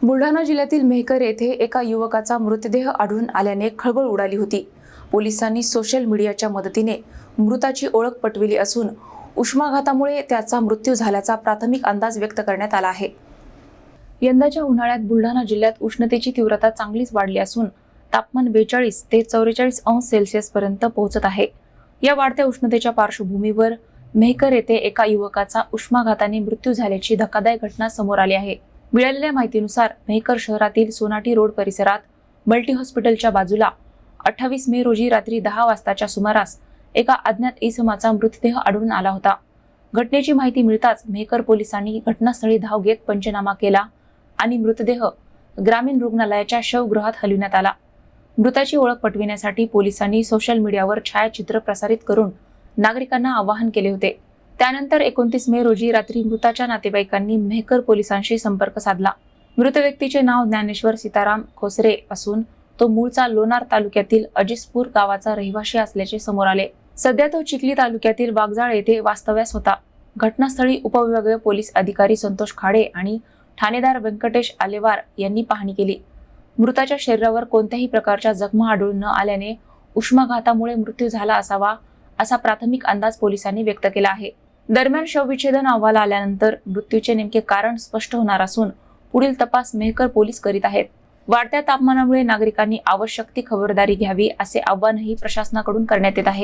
बुलढाणा जिल्ह्यातील मेहकर येथे एका युवकाचा मृतदेह आढळून आल्याने खळबळ उडाली होती। पोलिसांनी सोशल मीडियाच्या मदतीने मृताची ओळख पटविली असून उष्माघातामुळे त्याचा मृत्यू झाल्याचा प्राथमिक अंदाज व्यक्त करण्यात आला आहे। यंदाच्या उन्हाळ्यात बुलढाणा जिल्ह्यात उष्णतेची तीव्रता चांगलीच वाढली असून तापमान 42 ते 44 अंश सेल्सिअस पर्यंत पोहोचत आहे। या वाढत्या उष्णतेच्या पार्श्वभूमीवर मेहकर येथे एका युवकाचा उष्माघाताने मृत्यू झाल्याची धक्कादायक घटना समोर आली आहे। मिळालेल्या माहितीनुसार मेहकर शहरातील सोनाटी रोड परिसरात मल्टी हॉस्पिटलच्या बाजूला 28 मे रोजी रात्री 10 वाजताच्या सुमारास एका अज्ञात इसमाचा मृतदेह आढळून आला होता। घटनेची माहिती मिळताच मेहकर पोलिसांनी घटनास्थळी धाव घेत पंचनामा केला आणि मृतदेह ग्रामीण रुग्णालयाच्या शवगृहात हलविण्यात आला। मृताची ओळख पटविण्यासाठी पोलिसांनी सोशल मीडियावर छायाचित्र प्रसारित करून नागरिकांना आवाहन केले होते। त्यानंतर 29 मे रोजी रात्री मृताच्या नातेवाईकांनी मेहकर पोलिसांशी संपर्क साधला। मृत व्यक्तीचे नाव ज्ञानेश्वर सीताराम खोसरे असून तो मूळचा लोणार तालुक्यातील अजिसपूर गावाचा रहिवासी असल्याचे समोर आले। सध्या तो चिखली तालुक्यातील वाघजाळ येथे वास्तव्यास होता। घटनास्थळी उपविभागीय पोलीस अधिकारी संतोष खाडे आणि ठाणेदार व्यंकटेश आलेवार यांनी पाहणी केली। मृताच्या शरीरावर कोणत्याही प्रकारच्या जखमा आढळून न आल्याने उष्माघातामुळे मृत्यू झाला असावा असा प्राथमिक अंदाज पोलिसांनी व्यक्त केला आहे। दरम्यान शवविच्छेदन अहवाल आल्यानंतर मृत्यूचे नेमके कारण स्पष्ट होणार असून पुढील तपास मेहकर पोलीस करीत आहेत। वाढत्या तापमानामुळे नागरिकांनी आवश्यक ती खबरदारी घ्यावी असे आवाहनही प्रशासनाकडून करण्यात येत आहे।